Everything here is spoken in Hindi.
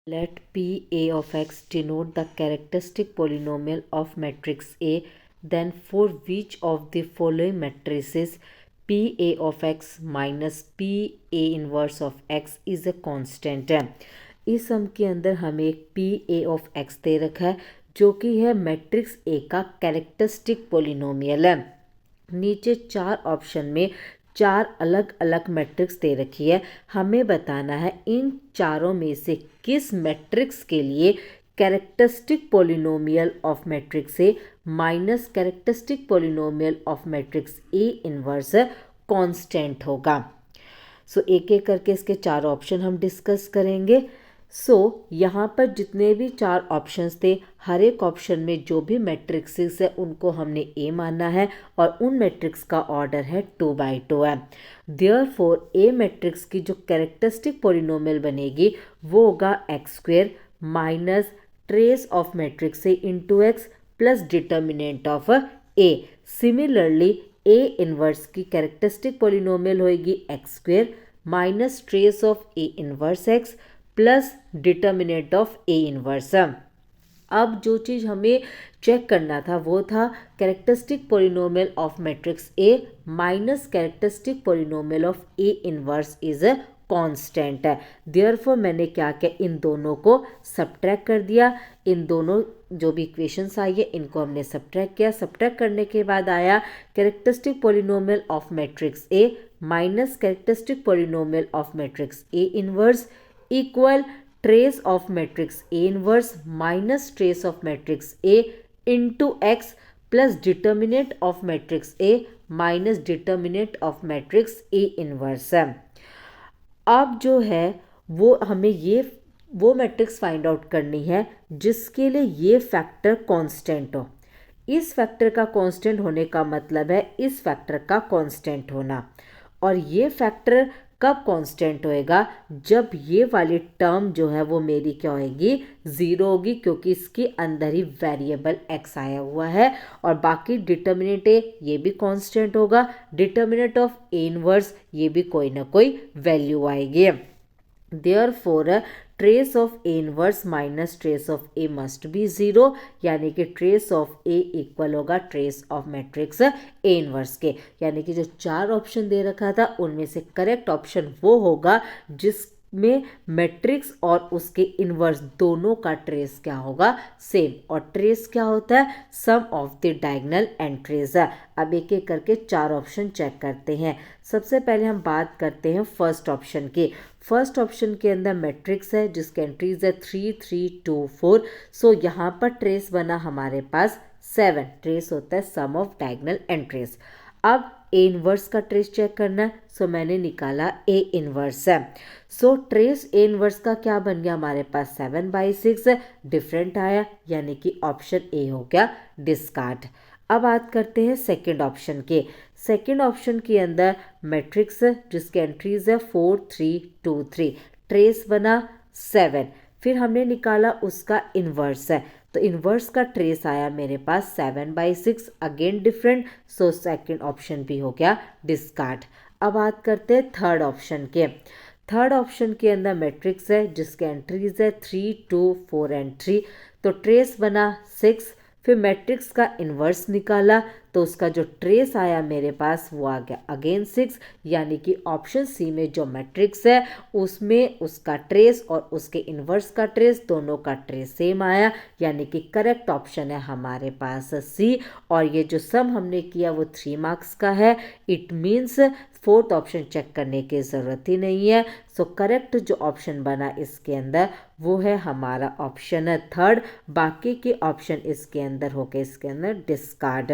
Let P(A) of x denote the characteristic polynomial of matrix A. Then for which of the following matrices P(A) of x minus P(A) inverse of x is a constant है। इस सम के अंदर हमें एक P(A) of x दे रखा है जो कि है मैट्रिक्स A का कैरेक्टरिस्टिक पोलिनोमियल है। नीचे चार ऑप्शन में चार अलग अलग मैट्रिक्स दे रखी है। हमें बताना है इन चारों में से किस मैट्रिक्स के लिए characteristic polynomial of matrix A minus characteristic polynomial of matrix A inverse constant होगा। एक एक करके इसके चार ऑप्शन हम डिस्कस करेंगे। यहाँ पर जितने भी चार ऑप्शंस थे, हर एक ऑप्शन में जो भी मैट्रिक्सेस है उनको हमने ए माना है और उन मैट्रिक्स का ऑर्डर है 2/2 है। देयरफॉर ए मैट्रिक्स की जो कैरेक्टरिस्टिक पोलिनोमियल बनेगी वो होगा x² minus trace of matrix A into x plus determinant of A. Similarly A inverse की कैरेक्टरिस्टिक पोलिनोमियल होगी x² minus trace of A inverse x plus determinant of A inverse. अब जो चीज़ हमें चेक करना था वो था characteristic polynomial of matrix A minus characteristic polynomial of A inverse is a constant है। देयरफॉर मैंने क्या किया, इन दोनों को सब्ट्रैक्ट कर दिया। इन दोनों जो भी इक्वेशंस आई है इनको हमने सब्ट्रैक्ट किया। सब्ट्रैक्ट करने के बाद आया characteristic polynomial of matrix A minus characteristic polynomial of matrix A inverse equal trace of matrix A inverse minus trace of matrix A into x plus determinant of matrix A minus determinant of matrix A inverse है। अब जो है वो हमें वो मैट्रिक्स फाइंड आउट करनी है जिसके लिए ये फैक्टर कांस्टेंट हो। इस फैक्टर का कांस्टेंट होने का मतलब है इस फैक्टर का कांस्टेंट होना। और ये फैक्टर कब कांस्टेंट होएगा, जब ये वाली टर्म जो है वो मेरी क्या होएगी, 0 होगी, क्योंकि इसके अंदर ही वेरिएबल x आया हुआ है। और बाकी डिटर्मिनेंट ए ये भी कांस्टेंट होगा, डिटर्मिनेंट ऑफ ए इनवर्स ये भी कोई ना कोई वैल्यू आएगी। Therefore trace of A inverse minus trace of A must be 0, यानी कि ट्रेस ऑफ ए इक्वल होगा trace of matrix A inverse के। यानी कि जो चार ऑप्शन दे रखा था उनमें से करेक्ट ऑप्शन वो होगा जिसमें मैट्रिक्स और उसके इनवर्स दोनों का ट्रेस क्या होगा, सेम। और ट्रेस क्या होता है, सम ऑफ द डायगोनल एंट्रीज। अब एक एक करके चार ऑप्शन चेक करते हैं। सबसे पहले हम बात करते हैं फर्स्ट ऑप्शन की। फर्स्ट ऑप्शन के अंदर मैट्रिक्स है जिसके एंट्रीज है 3 3 2 4। यहाँ पर ट्रेस बना हमारे पास 7। ट्रेस होता है सम ऑफ डायगोनल एंट्रीज। अब ए इनवर्स का ट्रेस चेक करना है, मैंने निकाला ए इनवर्स है। ट्रेस ए इनवर्स का क्या बन गया हमारे पास 7/6 डिफरेंट आया, यानी कि ऑप्शन ए हो गया डिस्कार्ड। अब बात करते हैं सेकंड ऑप्शन के। सेकंड ऑप्शन के अंदर मैट्रिक्स जिसके एंट्रीज है 4 3 2 3, ट्रेस बना 7। फिर हमने निकाला उसका इन्वर्स है, तो इन्वर्स का ट्रेस आया मेरे पास 7/6, अगेन डिफरेंट, सेकंड ऑप्शन भी हो गया डिस्कार्ड। अब बात करते हैं थर्ड ऑप्शन के। थर्ड ऑप्शन के अंदर मैट्रिक्स है जिसके एंट्रीज है 3 2 4 एंड 3, तो ट्रेस बना 6। फिर मैट्रिक्स का इन्वर्स निकाला तो उसका जो ट्रेस आया मेरे पास वो आ गया अगेन 6, यानी कि ऑप्शन सी में जो मैट्रिक्स है उसमें उसका ट्रेस और उसके इन्वर्स का ट्रेस दोनों का ट्रेस सेम आया, यानी कि करेक्ट ऑप्शन है हमारे पास सी। और ये जो सम हमने किया वो 3 मार्क्स का है। It means fourth option check करने की ज़रूरत ही नहीं है। करेक्ट जो ऑप्शन बना इसके अंदर वो है हमारा ऑप्शन है थर्ड। बाकी के ऑप्शन इसके अंदर हो गए इसके अंदर डिस्कार्ड।